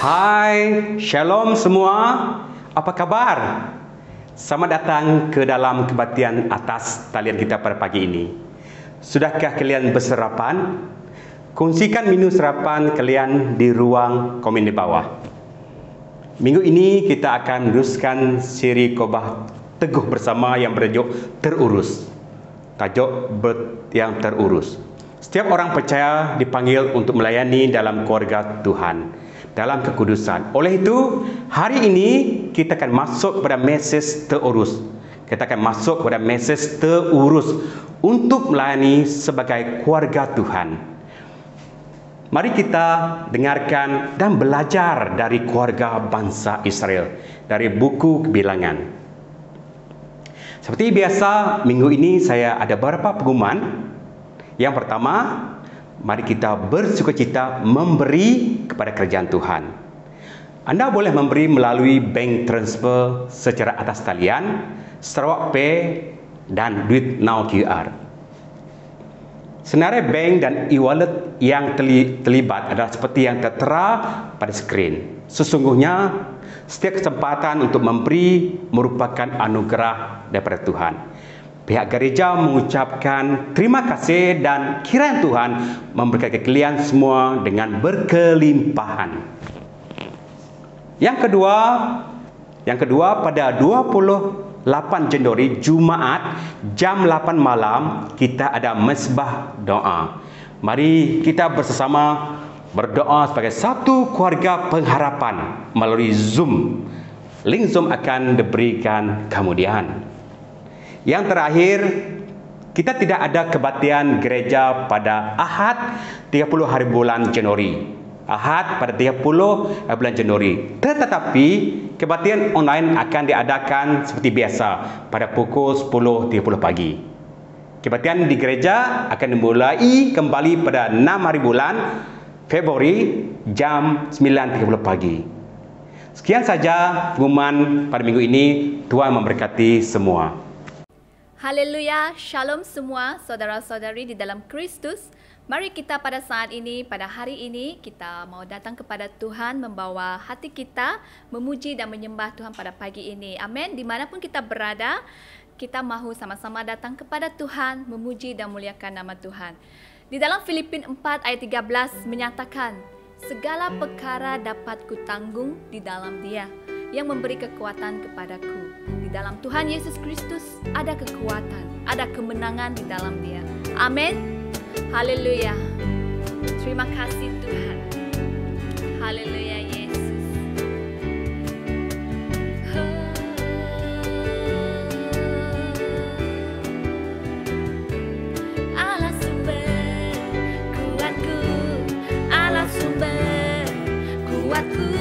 Hai, Shalom semua. Apa kabar? Selamat datang ke dalam kebaktian atas talian kita pada pagi ini. Sudahkah kalian bersarapan? Kongsikan menu sarapan kalian di ruang komen di bawah. Minggu ini kita akan meneruskan siri khotbah teguh bersama yang bertajuk Terurus. Tajuk yang terurus. Setiap orang percaya dipanggil untuk melayani dalam keluarga Tuhan, dalam kekudusan. Oleh itu, hari ini kita akan masuk kepada mesej terurus. Kita akan masuk kepada mesej terurus untuk melayani sebagai keluarga Tuhan. Mari kita dengarkan dan belajar dari keluarga bangsa Israel, dari buku Kebilangan. Seperti biasa, minggu ini saya ada beberapa pengumuman. Yang pertama, mari kita bersukacita memberi kepada kerajaan Tuhan. Anda boleh memberi melalui bank transfer secara atas talian, Sarawak Pay dan Duit Now QR. Senarai bank dan e-wallet yang terlibat adalah seperti yang tertera pada skrin. Sesungguhnya, setiap kesempatan untuk memberi merupakan anugerah daripada Tuhan. Pihak gereja mengucapkan terima kasih dan kiranya Tuhan memberkati kalian semua dengan berkelimpahan. Yang kedua pada 28 Januari Jumaat jam 8 malam kita ada mesbah doa. Mari kita bersama berdoa sebagai satu keluarga pengharapan melalui Zoom. Link Zoom akan diberikan kemudian. Yang terakhir, kita tidak ada kebaktian gereja pada Ahad 30 hari bulan Januari. Ahad pada 30 bulan Januari. Tetapi kebaktian online akan diadakan seperti biasa pada pukul 10.30 pagi. Kebaktian di gereja akan dimulai kembali pada 6 hari bulan Februari jam 9.30 pagi. Sekian saja pengumuman pada minggu ini. Tuhan memberkati semua. Haleluya, shalom semua saudara-saudari di dalam Kristus. Mari kita pada saat ini, pada hari ini, kita mau datang kepada Tuhan, membawa hati kita, memuji dan menyembah Tuhan pada pagi ini. Amin. Dimanapun kita berada, kita mahu sama-sama datang kepada Tuhan, memuji dan muliakan nama Tuhan. Di dalam Filipin 4 ayat 13 menyatakan, segala perkara dapat kutanggung di dalam Dia yang memberi kekuatan kepadaku. Di dalam Tuhan Yesus Kristus ada kekuatan, ada kemenangan di dalam Dia. Amin. Haleluya. Terima kasih Tuhan. Haleluya Yesus. Allah sumber kuatku, Allah sumber kuatku,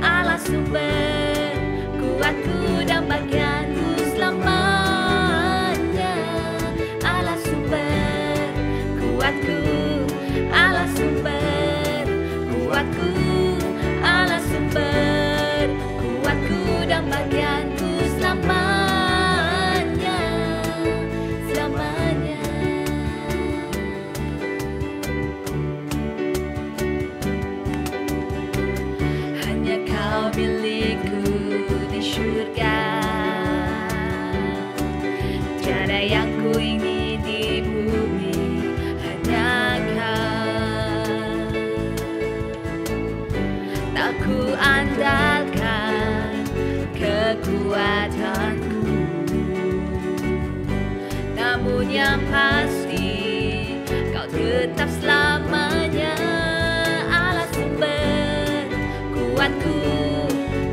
Allah sumber kuatku dan bagianku selamanya. Allah sumber kuatku, Allah sumber kuatku, Allah sumber kuatku dan bagianku selamanya, selamanya. Hanya Kau milikku di syurga, tiada yang ku ingin di bumi, hanya Kau. Tak ku andalkan kekuatanku, namun yang pasti Kau tetap selamanya. Allah sumber kuatku,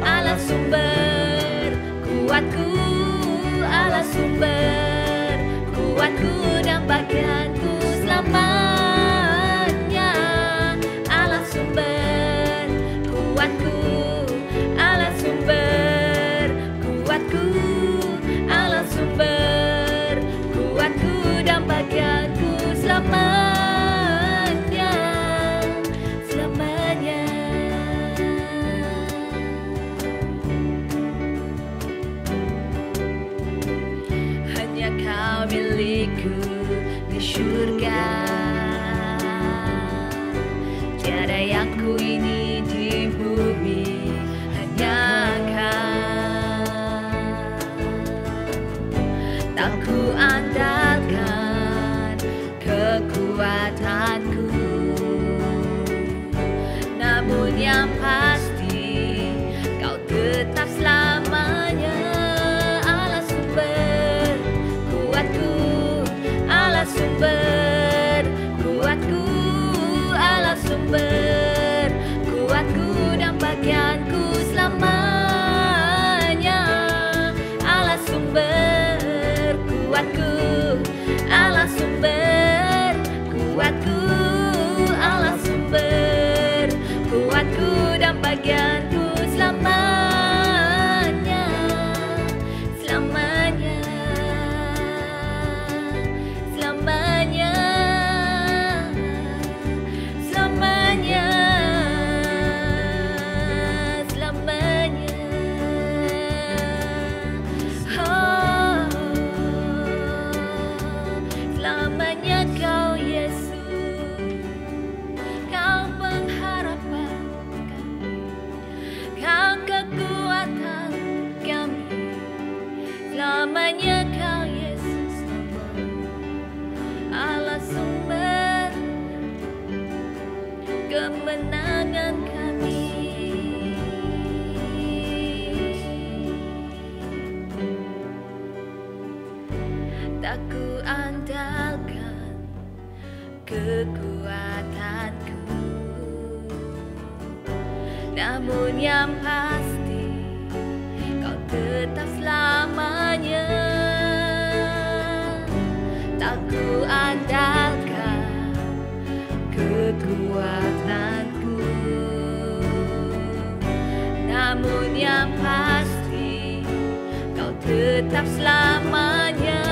Allah sumber kuatku, Allah sumber kuatku dan bagianku selamanya. Allah sumber kuatku, Allah sumber kuatku, Allah sumber kuatku dan bagianku selamanya, selamanya. Hanya Kau milikku di syurga, tiada yang ku ini di bumi. bagianku selamanya. Allah sumber kuatku, Allah sumber kuatku, Allah sumber kuatku dan bagianku selamanya, selamanya, selamanya, selamanya, selamanya. Oh, selamanya Kau Yesus, Kau pengharapan kami, Kau kekuatan kami. Selamanya Kau Yesus, Allah sumber kemenangan kami. Tak ku andalkan kekuatanku, namun yang pasti Kau tetap selamanya. Tak ku andalkan kekuatanku, namun yang pasti Kau tetap selamanya.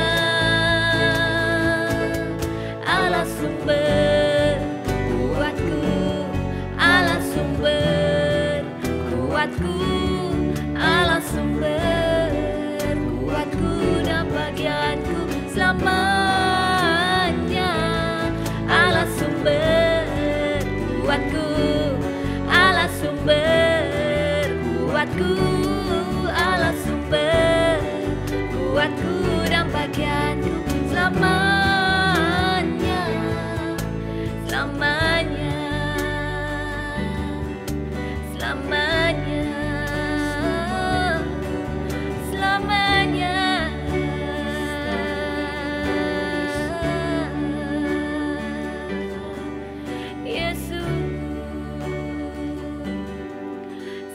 Allah sumber kuatku, Allah sumber kuatku, Allah sumber kuatku dan bagianku selamanya. Allah sumber kuatku, Allah sumber kuatku, Allah sumber kuatku dan bagianku selamanya, selamanya, selamanya, selamanya. Yesus,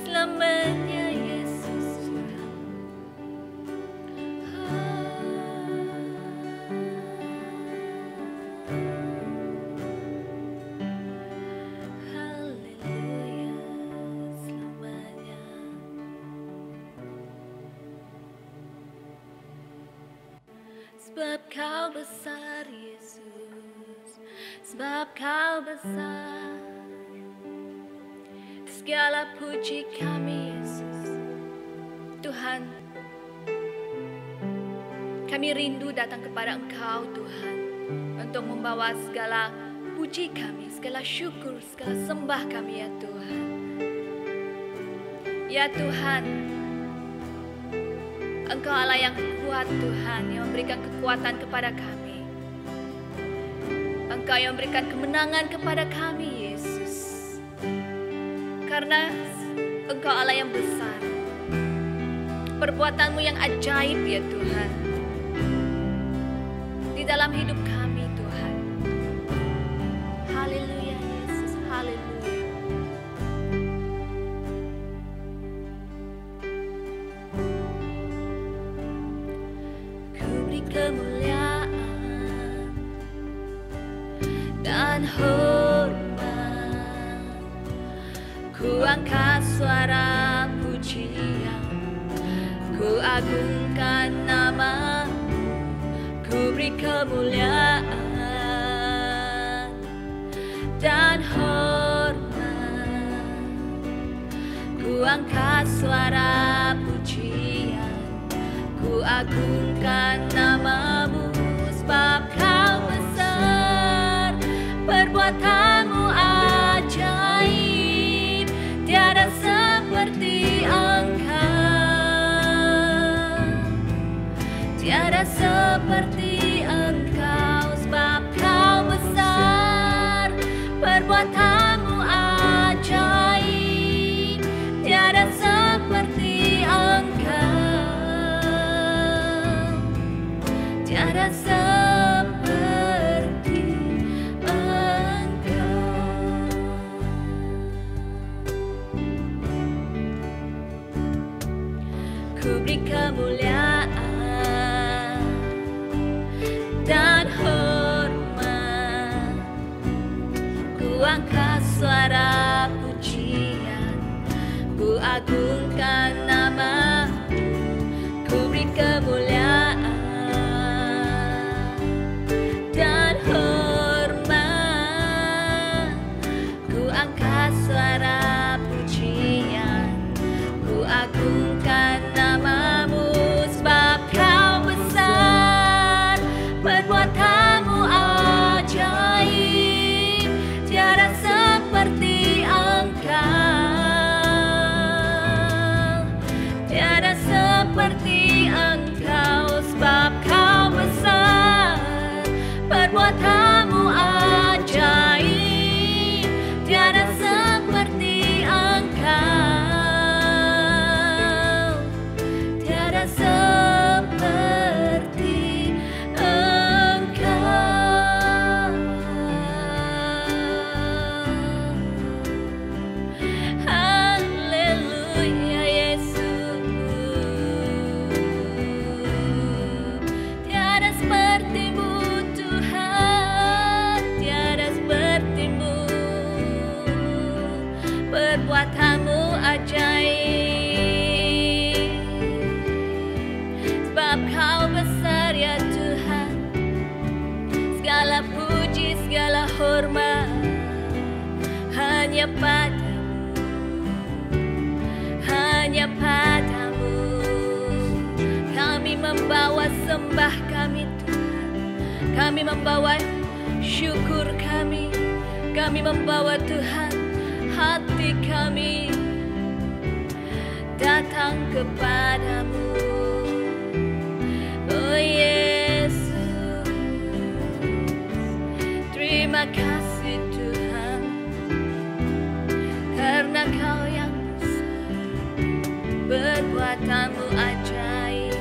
selamanya Yesus. Haleluya, selamanya. Sebab Kau besar Yesus, sebab Kau besar. Segala puji kami Yesus. Tuhan, kami rindu datang kepada Engkau Tuhan, untuk membawa segala puji kami, segala syukur, segala sembah kami ya Tuhan. Ya Tuhan, Engkau Allah yang kuat Tuhan, yang memberikan kekuatan kepada kami. Engkau yang memberikan kemenangan kepada kami Yesus. Karena Engkau Allah yang besar, perbuatan-Mu yang ajaib ya Tuhan, di dalam hidup kami Tuhan. Haleluya Yesus, haleluya. Ku beri kemuliaan dan hormat, ku angkat suara pujian, ku agungkan nama-Mu, ku beri kemuliaan dan hormat, ku angkat suara pujian, ku agungkan nama-Mu. Sebab Kau besar, perbuatan-Mu ajaib, tiada seperti Engkau, tiada seperti Engkau. Sebab Kau besar, perbuatan-Mu ajaib, tiada seperti Engkau, tiada seperti Engkau. ku beri kemuliaan dan hormat, ku angkat suara pujian, ku agungkan nama-Mu, ku beri kemuliaan dan hormat, ku angkat suara pujian, ku agungkan nama-Mu, sebab Kau besar, perbuatan-Mu ajaib, tiada seperti Engkau, tiada seperti Engkau, sebab Kau besar, perbuatan-Mu ajaib, tiada seperti Engkau, tiada seperti Engkau. Haleluya Yesus, tiada seperti-Mu Tuhan, tiada seperti-Mu, perbuatan-Mu ajaib, sebab Kau besar ya Tuhan. Segala puji, segala hormat hanya padamu, hanya padamu. Kami membawa sembah kami Tuhan, kami membawa syukur kami membawa Tuhan, hati kami datang kepadamu. Oh Yesus, terima kasih Tuhan, karena Kau yang besar, perbuatan-Mu ajaib.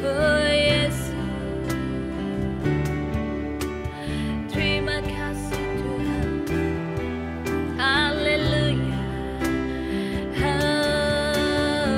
Oh Yesus, terima kasih Tuhan. Haleluya. Oh,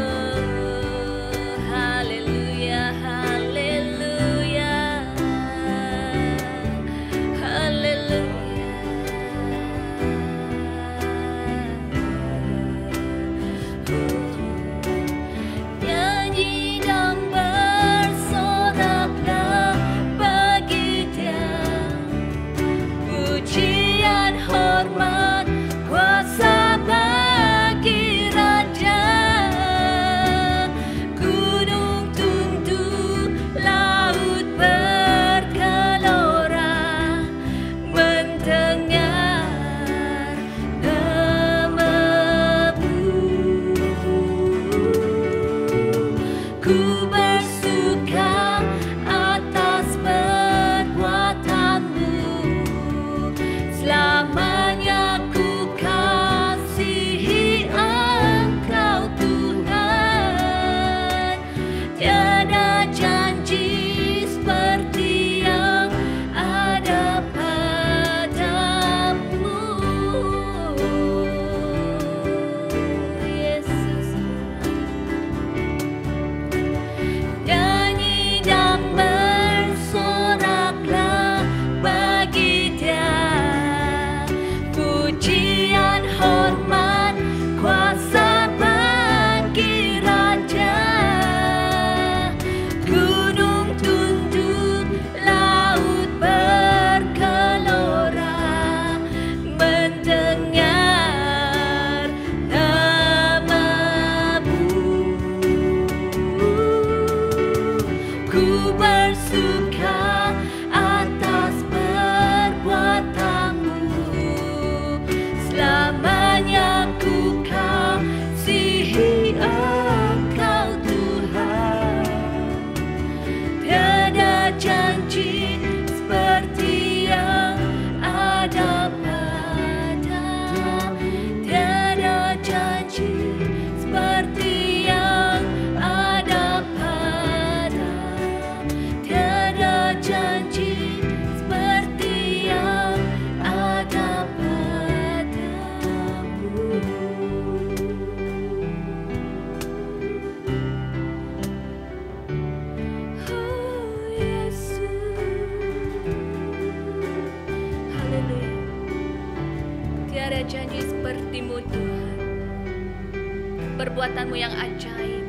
perbuatan-Mu yang ajaib,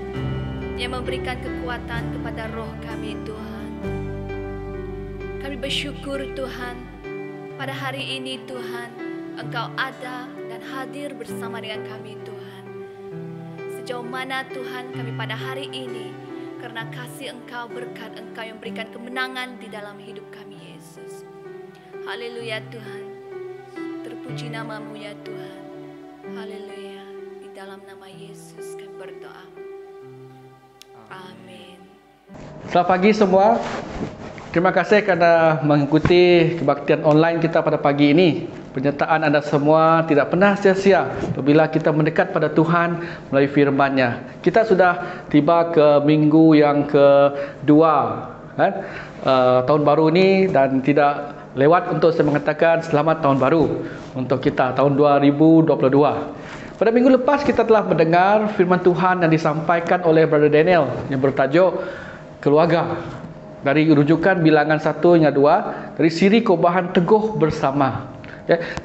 yang memberikan kekuatan kepada roh kami, Tuhan. Kami bersyukur, Tuhan, pada hari ini, Tuhan, Engkau ada dan hadir bersama dengan kami, Tuhan. Sejauh mana, Tuhan, kami pada hari ini, karena kasih Engkau, berkat Engkau yang memberikan kemenangan di dalam hidup kami, Yesus. Haleluya, Tuhan. Terpuji nama-Mu ya Tuhan. Haleluya. Di dalam nama Yesus kami berdoa. Amin. Selamat pagi semua. Terima kasih kerana mengikuti kebaktian online kita pada pagi ini. Penyertaan anda semua tidak pernah sia-sia apabila kita mendekat pada Tuhan melalui firman-Nya. Kita sudah tiba ke minggu yang kedua tahun baru ini, dan tidak lewat untuk saya mengatakan selamat tahun baru untuk kita tahun 2022. Pada minggu lepas kita telah mendengar firman Tuhan yang disampaikan oleh Brother Daniel yang bertajuk keluarga, dari rujukan bilangan 1 hingga 2 dari siri Kobahan Teguh Bersama.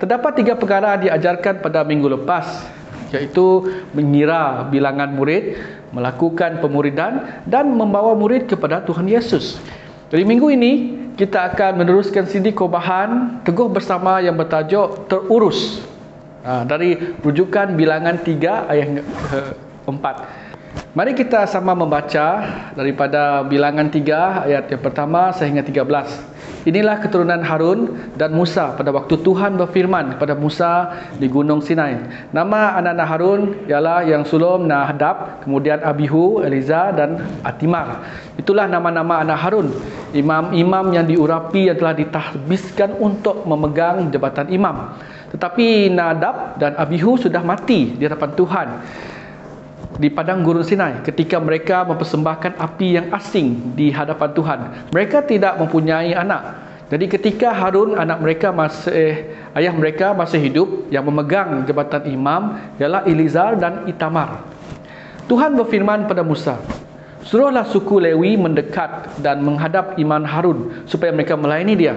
Terdapat 3 perkara diajarkan pada minggu lepas, iaitu mengira bilangan murid, melakukan pemuridan, dan membawa murid kepada Tuhan Yesus. Dari minggu ini kita akan meneruskan siri Kobahan Teguh Bersama yang bertajuk terurus, dari rujukan bilangan 3 ayat 4. Mari kita sama membaca daripada bilangan 3 ayat yang pertama sehingga 13. Inilah keturunan Harun dan Musa pada waktu Tuhan berfirman kepada Musa di Gunung Sinai. Nama anak-anak Harun ialah yang sulung Nadab, kemudian Abihu, Eliza dan Atimar. Itulah nama-nama anak Harun, imam-imam yang diurapi yang telah ditahbiskan untuk memegang jabatan imam. Tetapi Nadab dan Abihu sudah mati di hadapan Tuhan di padang gurun Sinai ketika mereka mempersembahkan api yang asing di hadapan Tuhan. Mereka tidak mempunyai anak. Jadi ketika Harun ayah mereka masih hidup, yang memegang jabatan imam ialah Elizar dan Itamar. Tuhan berfirman pada Musa, "Suruhlah suku Lewi mendekat dan menghadap iman Harun supaya mereka melayani dia.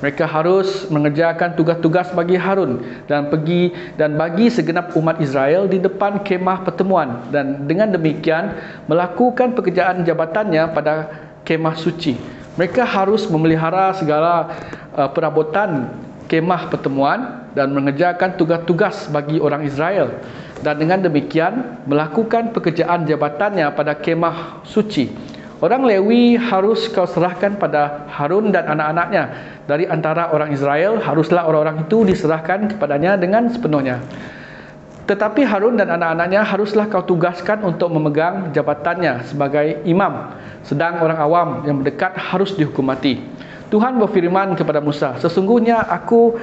Mereka harus mengerjakan tugas-tugas bagi Harun dan bagi segenap umat Israel di depan kemah pertemuan, dan dengan demikian melakukan pekerjaan jabatannya pada kemah suci. Mereka harus memelihara segala perabotan kemah pertemuan dan mengerjakan tugas-tugas bagi orang Israel, dan dengan demikian melakukan pekerjaan jabatannya pada kemah suci. Orang Lewi harus kau serahkan pada Harun dan anak-anaknya. Dari antara orang Israel, haruslah orang-orang itu diserahkan kepadanya dengan sepenuhnya. Tetapi Harun dan anak-anaknya haruslah kau tugaskan untuk memegang jabatannya sebagai imam. Sedang orang awam yang mendekat harus dihukum mati." Tuhan berfirman kepada Musa, "Sesungguhnya aku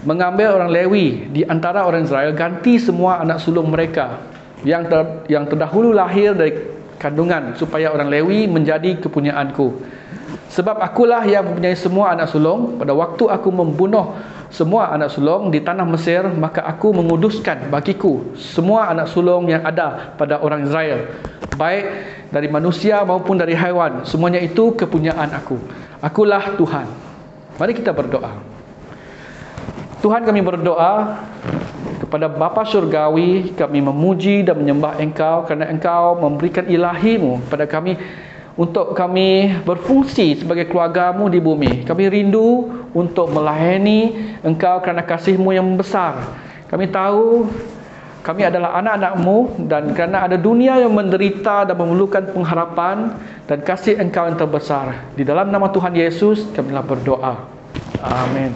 mengambil orang Lewi di antara orang Israel, ganti semua anak sulung mereka yang terdahulu lahir dari kandungan, supaya orang Lewi menjadi kepunyaanku. Sebab akulah yang mempunyai semua anak sulung. Pada waktu aku membunuh semua anak sulung di tanah Mesir, maka aku menguduskan bagiku semua anak sulung yang ada pada orang Israel, baik dari manusia maupun dari haiwan. Semuanya itu kepunyaan aku. Akulah Tuhan." Mari kita berdoa. Tuhan, kami berdoa kepada Bapa Surgawi, kami memuji dan menyembah Engkau kerana Engkau memberikan ilahi-Mu kepada kami untuk kami berfungsi sebagai keluarga-Mu di bumi. Kami rindu untuk melayani Engkau kerana kasih-Mu yang besar. Kami tahu kami adalah anak-anak-Mu, dan kerana ada dunia yang menderita dan memerlukan pengharapan dan kasih Engkau yang terbesar. Di dalam nama Tuhan Yesus kami telah berdoa. Amin.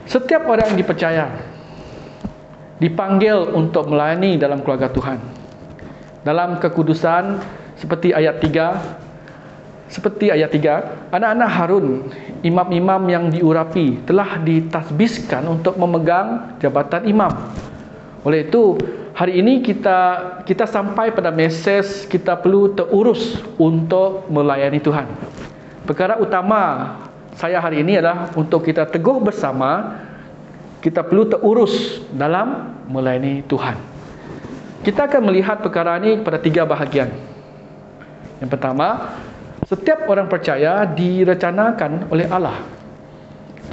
Setiap orang yang dipercaya dipanggil untuk melayani dalam keluarga Tuhan. Dalam kekudusan seperti ayat 3, anak-anak Harun, imam-imam yang diurapi, telah ditasbiskan untuk memegang jabatan imam. Oleh itu, hari ini kita sampai pada mesej kita perlu terurus untuk melayani Tuhan. Perkara utama saya hari ini adalah untuk kita teguh bersama, kita perlu terurus dalam melayani Tuhan. Kita akan melihat perkara ini pada 3 bahagian. Yang pertama, setiap orang percaya direncanakan oleh Allah.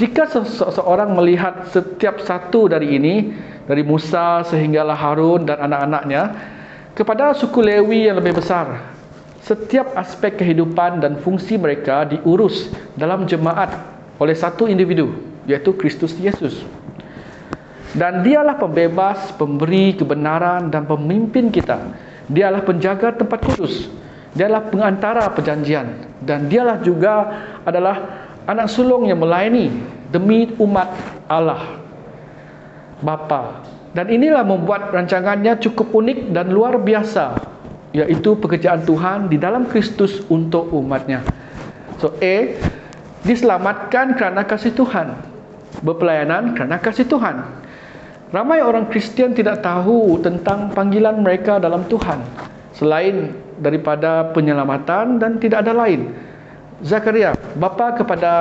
Jika seseorang melihat setiap satu dari ini, dari Musa sehinggalah Harun dan anak-anaknya, kepada suku Lewi yang lebih besar, setiap aspek kehidupan dan fungsi mereka diurus dalam jemaat oleh satu individu, yaitu Kristus Yesus. Dan dialah pembebas, pemberi kebenaran dan pemimpin kita. Dialah penjaga tempat kudus. Dialah pengantara perjanjian. Dan dialah juga adalah anak sulung yang melayani demi umat Allah Bapa. Dan inilah membuat rancangannya cukup unik dan luar biasa, yaitu pekerjaan Tuhan di dalam Kristus untuk umatnya. So diselamatkan kerana kasih Tuhan, berpelayanan kerana kasih Tuhan. Ramai orang Kristian tidak tahu tentang panggilan mereka dalam Tuhan selain daripada penyelamatan, dan tidak ada lain. Zakaria, bapa kepada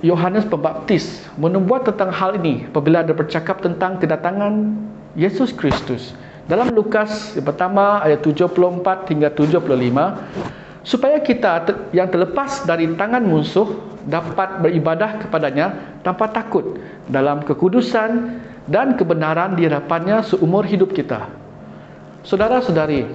Yohanes Pembaptis, menubuat tentang hal ini apabila ada bercakap tentang kedatangan Yesus Kristus. Dalam Lukas yang pertama ayat 74 hingga 75, supaya kita yang terlepas dari tangan musuh dapat beribadah kepadanya tanpa takut dalam kekudusan dan kebenaran di hadapannya seumur hidup kita. Saudara-saudari,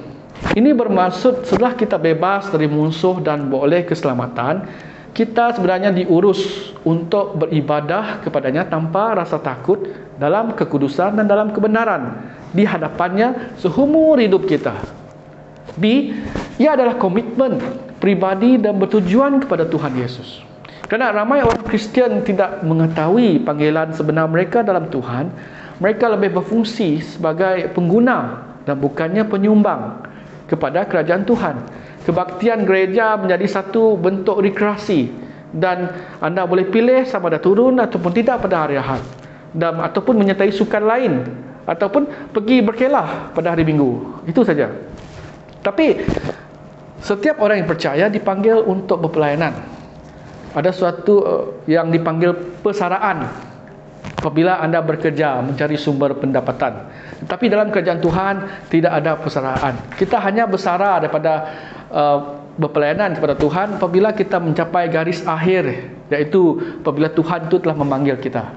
ini bermaksud setelah kita bebas dari musuh dan beroleh keselamatan, kita sebenarnya diurus untuk beribadah kepadanya tanpa rasa takut dalam kekudusan dan dalam kebenaran di hadapannya seumur hidup kita. Ia adalah komitmen pribadi dan bertujuan kepada Tuhan Yesus. Kerana ramai orang Kristian tidak mengetahui panggilan sebenar mereka dalam Tuhan, mereka lebih berfungsi sebagai pengguna dan bukannya penyumbang kepada kerajaan Tuhan. Kebaktian gereja menjadi satu bentuk rekreasi, dan anda boleh pilih sama ada turun ataupun tidak pada hari Ahad, dan ataupun menyertai sukan lain, ataupun pergi berkelah pada hari Minggu. Itu saja. Tapi setiap orang yang percaya dipanggil untuk berpelayanan. Ada suatu yang dipanggil persaraan apabila anda bekerja mencari sumber pendapatan. Tetapi dalam kerajaan Tuhan tidak ada persaraan. Kita hanya bersara daripada berpelayanan kepada Tuhan apabila kita mencapai garis akhir, iaitu apabila Tuhan itu telah memanggil kita.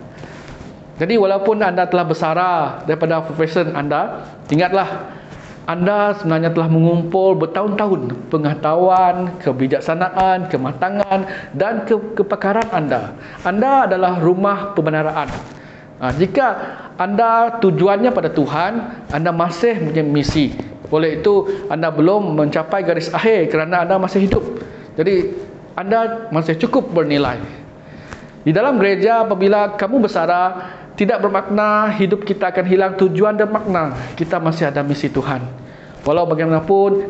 Jadi walaupun anda telah bersara daripada profesion anda, ingatlah, anda sebenarnya telah mengumpul bertahun-tahun pengetahuan, kebijaksanaan, kematangan dan kepakaran anda. Anda adalah rumah pembenaran. Jika anda tujuannya pada Tuhan, anda masih punya misi. Oleh itu, anda belum mencapai garis akhir kerana anda masih hidup. Jadi, anda masih cukup bernilai. Di dalam gereja, apabila kamu bersara, tidak bermakna hidup kita akan hilang tujuan dan makna. Kita masih ada misi Tuhan. Walau bagaimanapun,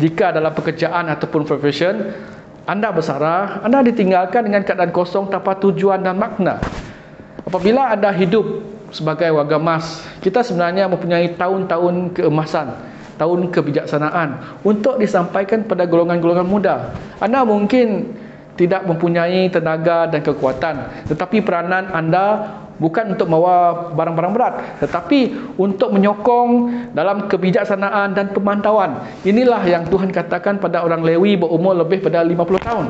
jika dalam pekerjaan ataupun profession anda bersara, anda ditinggalkan dengan keadaan kosong tanpa tujuan dan makna. Apabila anda hidup sebagai warga emas, kita sebenarnya mempunyai tahun-tahun keemasan, tahun kebijaksanaan untuk disampaikan pada golongan-golongan muda. Anda mungkin tidak mempunyai tenaga dan kekuatan, tetapi peranan anda bukan untuk membawa barang-barang berat, tetapi untuk menyokong dalam kebijaksanaan dan pemantauan. Inilah yang Tuhan katakan pada orang Lewi berumur lebih pada 50 tahun.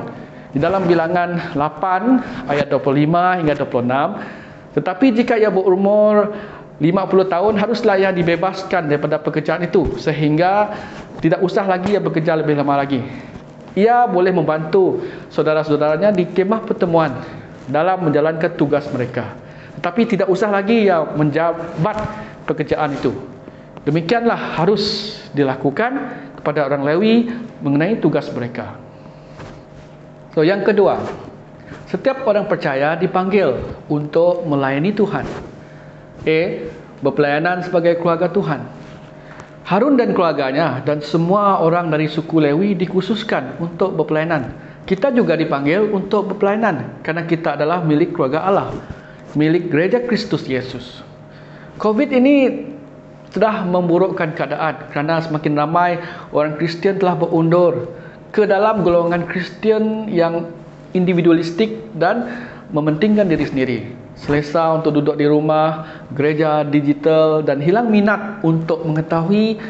Di dalam bilangan 8 ayat 25 hingga 26. Tetapi jika ia berumur 50 tahun, haruslah ia dibebaskan daripada pekerjaan itu, sehingga tidak usah lagi ia bekerja lebih lama lagi. Ia boleh membantu saudara-saudaranya di kemah pertemuan dalam menjalankan tugas mereka. Tetapi tidak usah lagi ia menjabat pekerjaan itu. Demikianlah harus dilakukan kepada orang Lewi mengenai tugas mereka. So, yang kedua, setiap orang percaya dipanggil untuk melayani Tuhan. Berpelayanan sebagai keluarga Tuhan. Harun dan keluarganya dan semua orang dari suku Lewi dikhususkan untuk berpelayanan. Kita juga dipanggil untuk berpelayanan kerana kita adalah milik keluarga Allah, milik gereja Kristus Yesus. COVID ini sudah memburukkan keadaan kerana semakin ramai orang Kristian telah berundur ke dalam golongan Kristian yang individualistik dan mementingkan diri sendiri. Selesa untuk duduk di rumah, gereja digital, dan hilang minat untuk mengetahui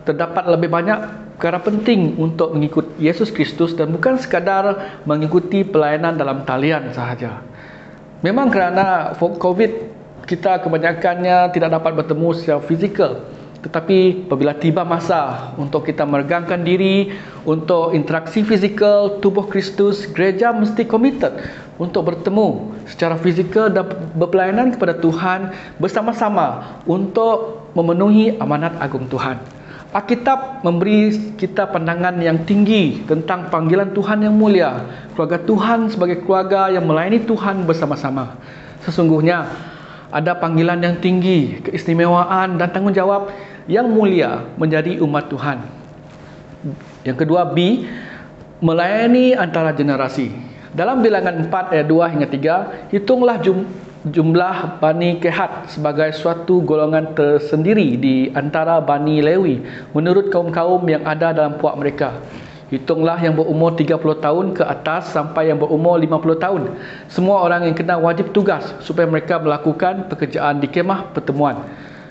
terdapat lebih banyak perkara penting untuk mengikut Yesus Kristus dan bukan sekadar mengikuti pelayanan dalam talian sahaja. Memang kerana COVID, kita kebanyakannya tidak dapat bertemu secara fizikal. Tetapi apabila tiba masa untuk kita meregangkan diri, untuk interaksi fizikal tubuh Kristus, gereja mesti komited untuk bertemu secara fizikal dan berpelayanan kepada Tuhan bersama-sama untuk memenuhi amanat agung Tuhan. Alkitab memberi kita pandangan yang tinggi tentang panggilan Tuhan yang mulia, keluarga Tuhan sebagai keluarga yang melayani Tuhan bersama-sama. Sesungguhnya ada panggilan yang tinggi, keistimewaan dan tanggungjawab yang mulia menjadi umat Tuhan. Yang kedua, B, melayani antara generasi. Dalam Bilangan 4 ayat 2 hingga 3, hitunglah jumlah Bani Kehat sebagai suatu golongan tersendiri di antara Bani Lewi menurut kaum-kaum yang ada dalam puak mereka. Hitunglah yang berumur 30 tahun ke atas sampai yang berumur 50 tahun. Semua orang yang kena wajib tugas supaya mereka melakukan pekerjaan di kemah pertemuan.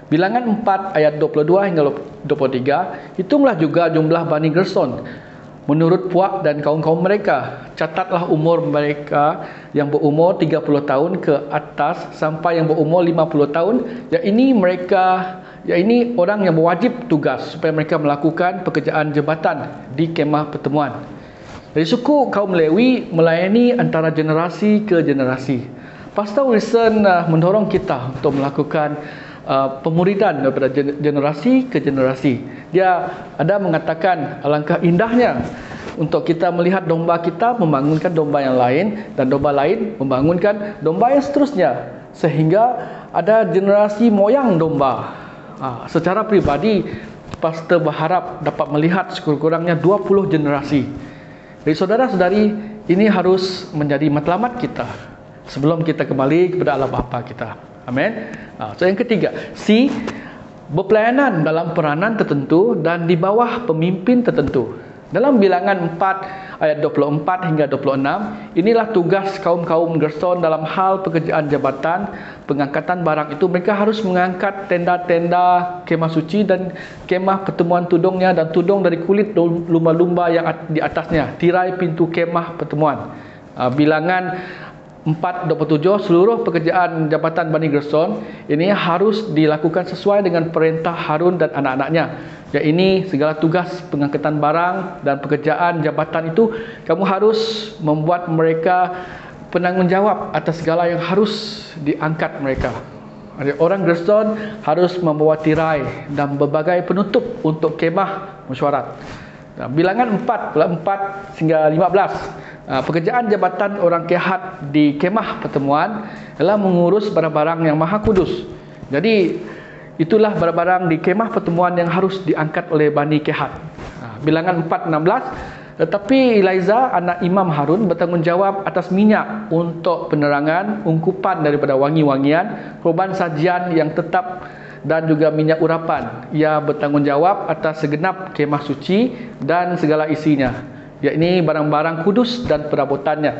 Bilangan 4 ayat 22 hingga 23, hitunglah juga jumlah Bani Gerson menurut puak dan kaum-kaum mereka. Catatlah umur mereka yang berumur 30 tahun ke atas sampai yang berumur 50 tahun. Ini orang yang berwajib tugas supaya mereka melakukan pekerjaan jabatan di kemah pertemuan. Dari suku kaum Lewi melayani antara generasi ke generasi. Pastor Wilson mendorong kita untuk melakukan pemuridan daripada generasi ke generasi. Dia ada mengatakan alangkah indahnya untuk kita melihat domba kita membangunkan domba yang lain dan domba lain membangunkan domba yang seterusnya sehingga ada generasi moyang domba. Secara pribadi, pastor berharap dapat melihat sekurang-kurangnya 20 generasi. Jadi saudara-saudari, ini harus menjadi matlamat kita sebelum kita kembali kepada Allah Bapa kita. Amin. So yang ketiga, C, berpelayanan dalam peranan tertentu dan di bawah pemimpin tertentu. Dalam Bilangan 4 ayat 24 hingga 26, inilah tugas kaum-kaum Gerson dalam hal pekerjaan jabatan, pengangkatan barang itu. Mereka harus mengangkat tenda-tenda kemah suci dan kemah pertemuan tudungnya dan tudung dari kulit lumba-lumba yang di atasnya, tirai pintu kemah pertemuan. Bilangan 4:27, seluruh pekerjaan jabatan Bani Gerson ini harus dilakukan sesuai dengan perintah Harun dan anak-anaknya. Ya, ini segala tugas pengangkatan barang dan pekerjaan jabatan itu kamu harus membuat mereka penanggungjawab atas segala yang harus diangkat mereka. Orang Gerson harus membawa tirai dan berbagai penutup untuk kemah mesyuarat. Bilangan 4 hingga 15. Pekerjaan jabatan orang Kehat di kemah pertemuan adalah mengurus barang-barang yang maha kudus. Jadi itulah barang-barang di kemah pertemuan yang harus diangkat oleh Bani Kehat. Bilangan 4:16, tetapi Eliza anak Imam Harun bertanggungjawab atas minyak untuk penerangan, ungkupan daripada wangi-wangian, korban sajian yang tetap dan juga minyak urapan. Ia bertanggungjawab atas segenap kemah suci dan segala isinya, yakni barang-barang kudus dan perabotannya.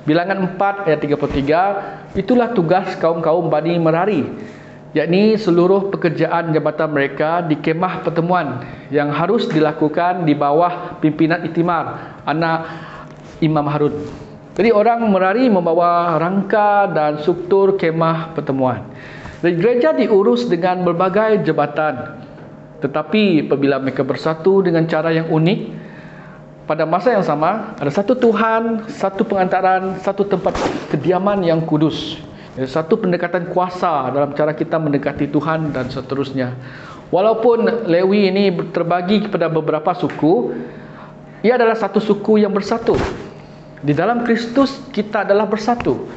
Bilangan 4 ayat 33, itulah tugas kaum-kaum Bani Merari, yakni seluruh pekerjaan jabatan mereka di kemah pertemuan yang harus dilakukan di bawah pimpinan Itamar anak Imam Harun. Jadi orang Merari membawa rangka dan struktur kemah pertemuan. Dan gereja diurus dengan berbagai jabatan. Tetapi apabila mereka bersatu dengan cara yang unik, pada masa yang sama ada satu Tuhan, satu pengantaran, satu tempat kediaman yang kudus. Satu pendekatan kuasa dalam cara kita mendekati Tuhan dan seterusnya. Walaupun Lewi ini terbagi kepada beberapa suku, ia adalah satu suku yang bersatu. Di dalam Kristus kita adalah bersatu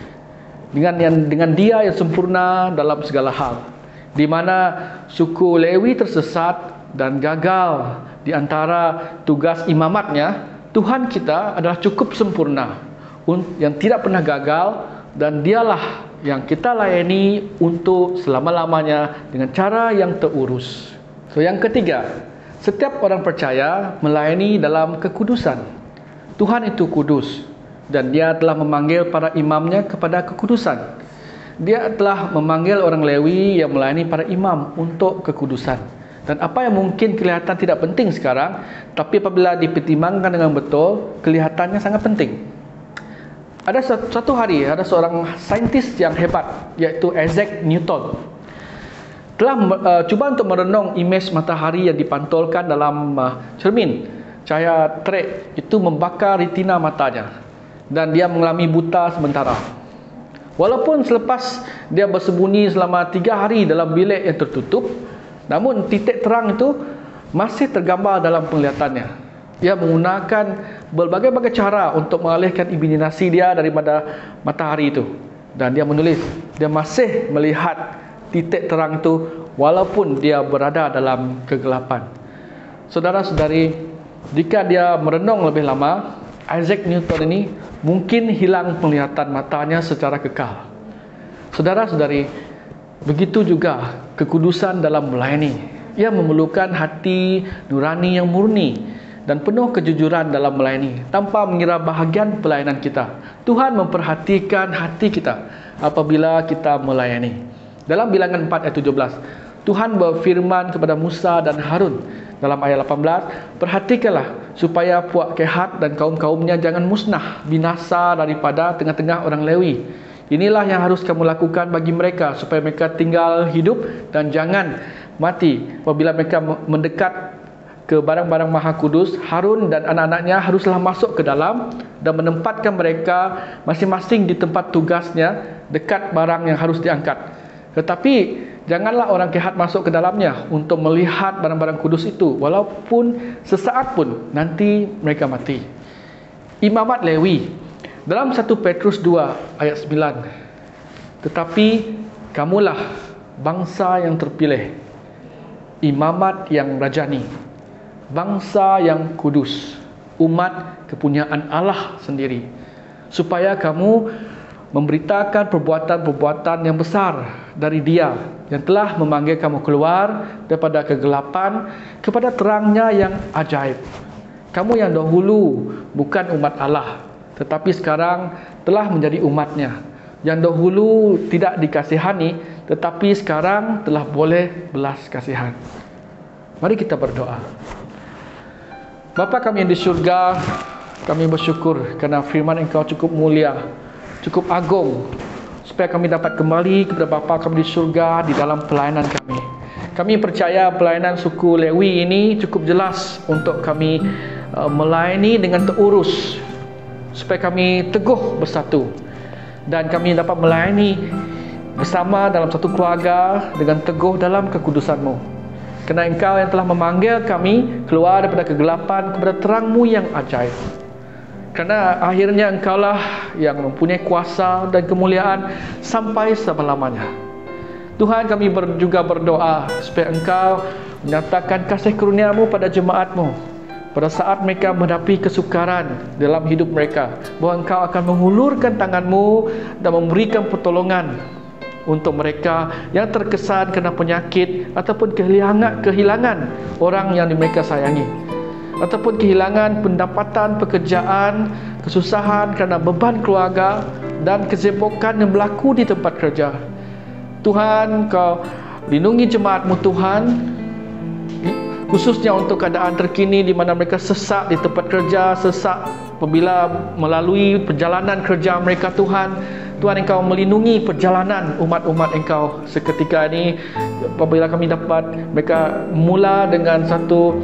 dengan Dia yang sempurna dalam segala hal. Di mana suku Lewi tersesat dan gagal di antara tugas imamatnya, Tuhan kita adalah cukup sempurna yang tidak pernah gagal, dan Dialah yang kita layani untuk selama-lamanya dengan cara yang terurus. So yang ketiga, setiap orang percaya melayani dalam kekudusan. Tuhan itu kudus dan Dia telah memanggil para imamnya kepada kekudusan. Dia telah memanggil orang Lewi yang melayani para imam untuk kekudusan. Dan apa yang mungkin kelihatan tidak penting sekarang, tapi apabila dipertimbangkan dengan betul, kelihatannya sangat penting. Ada satu hari, ada seorang saintis yang hebat, iaitu Isaac Newton, telah cuba untuk merenung imej matahari yang dipantulkan dalam cermin. Cahaya terik itu membakar retina matanya dan dia mengalami buta sementara. Walaupun selepas dia bersembunyi selama 3 hari dalam bilik yang tertutup, namun titik terang itu masih tergambar dalam penglihatannya. Dia menggunakan berbagai-bagai cara untuk mengalihkan imaginasi dia daripada matahari itu. Dan dia menulis, dia masih melihat titik terang itu walaupun dia berada dalam kegelapan. Saudara-saudari, jika dia merenung lebih lama, Isaac Newton ini mungkin hilang penglihatan matanya secara kekal. Saudara-saudari, begitu juga kekudusan dalam melayani. Ia memerlukan hati nurani yang murni dan penuh kejujuran dalam melayani tanpa mengira bahagian pelayanan kita. Tuhan memperhatikan hati kita apabila kita melayani. Dalam Bilangan 4 ayat 17, Tuhan berfirman kepada Musa dan Harun dalam ayat 18, perhatikanlah supaya puak Kehat dan kaum-kaumnya jangan musnah, binasa daripada tengah-tengah orang Lewi. Inilah yang harus kamu lakukan bagi mereka supaya mereka tinggal hidup dan jangan mati. Apabila mereka mendekat ke barang-barang maha kudus, Harun dan anak-anaknya haruslah masuk ke dalam dan menempatkan mereka masing-masing di tempat tugasnya dekat barang yang harus diangkat. Tetapi janganlah orang Kehat masuk ke dalamnya untuk melihat barang-barang kudus itu, walaupun sesaat pun nanti mereka mati. Imamat Lewi dalam 1 Petrus 2 ayat 9, tetapi kamulah bangsa yang terpilih, imamat yang rajani, bangsa yang kudus, umat kepunyaan Allah sendiri, supaya kamu memberitakan perbuatan-perbuatan yang besar dari Dia yang telah memanggil kamu keluar daripada kegelapan kepada terangnya yang ajaib. Kamu yang dahulu bukan umat Allah, tetapi sekarang telah menjadi umatnya. Yang dahulu tidak dikasihani, tetapi sekarang telah boleh belas kasihan. Mari kita berdoa. Bapa kami yang di syurga, kami bersyukur kerana firman Engkau cukup mulia, cukup agung, supaya kami dapat kembali kepada Bapa kami di syurga di dalam pelayanan kami. Kami percaya pelayanan suku Lewi ini cukup jelas untuk kami melayani dengan terurus, supaya kami teguh bersatu dan kami dapat melayani bersama dalam satu keluarga dengan teguh dalam kekudusan-Mu. Kerana Engkau yang telah memanggil kami keluar daripada kegelapan kepada terang-Mu yang ajaib. Kerana akhirnya Engkaulah yang mempunyai kuasa dan kemuliaan sampai selama-lamanya. Tuhan, kami juga berdoa supaya Engkau menyatakan kasih karunia-Mu pada jemaat-Mu pada saat mereka menghadapi kesukaran dalam hidup mereka, bahawa Engkau akan mengulurkan tangan-Mu dan memberikan pertolongan untuk mereka yang terkesan kena penyakit ataupun kehilangan orang yang mereka sayangi, ataupun kehilangan pendapatan pekerjaan, kesusahan kerana beban keluarga dan kesibukan yang berlaku di tempat kerja. Tuhan, Kau lindungi jemaat-Mu Tuhan, khususnya untuk keadaan terkini di mana mereka sesak di tempat kerja, sesak apabila melalui perjalanan kerja mereka. Tuhan, Engkau melindungi perjalanan umat-umat Engkau seketika ini. Apabila kami dapat mereka mula dengan satu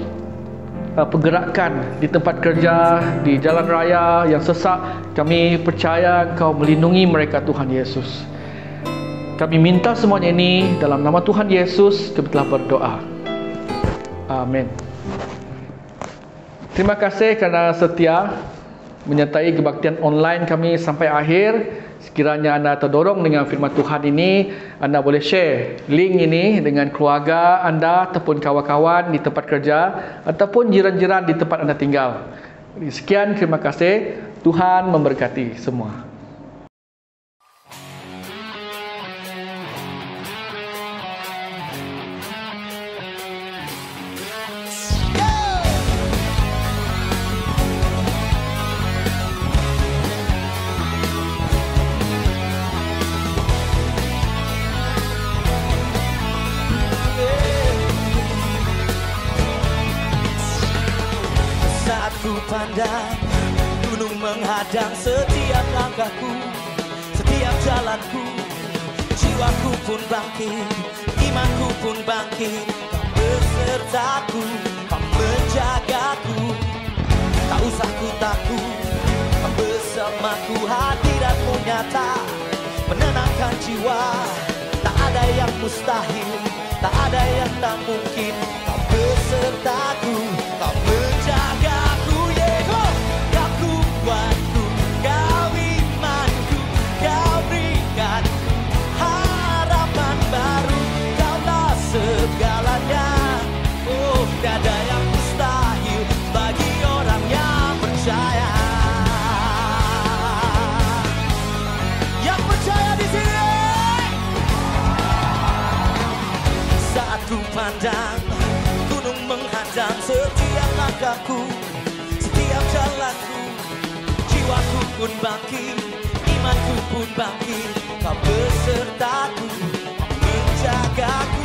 pergerakan di tempat kerja, di jalan raya yang sesak, kami percaya Engkau melindungi mereka, Tuhan Yesus. Kami minta semuanya ini dalam nama Tuhan Yesus, kami telah berdoa. Amin. Terima kasih kerana setia menyertai kebaktian online kami sampai akhir. Sekiranya anda terdorong dengan firman Tuhan ini, anda boleh share link ini dengan keluarga anda ataupun kawan-kawan di tempat kerja ataupun jiran-jiran di tempat anda tinggal. Sekian, terima kasih. Tuhan memberkati semua. Pandang gunung menghadang setiap langkahku, setiap jalanku. Jiwaku pun bangkit, imanku pun bangkit. Kau besertaku, kau menjagaku. Tak usah ku takut, kau bersamaku. Hadiratmu nyata, menenangkan jiwa. Tak ada yang mustahil, tak ada yang tak mungkin. Kau besertaku, kau menjagaku. Kau kuatku, kau imanku, kau berikan harapan baru. Kaulah segalanya. Oh, tiada yang mustahil bagi orang yang percaya. Yang percaya di sini. Saat ku pandang gunung menghadang setiap langkahku, setiap jalanku. Jiwaku pun bangkit, imanku pun bangkit. Kau besertaku, menjagaku.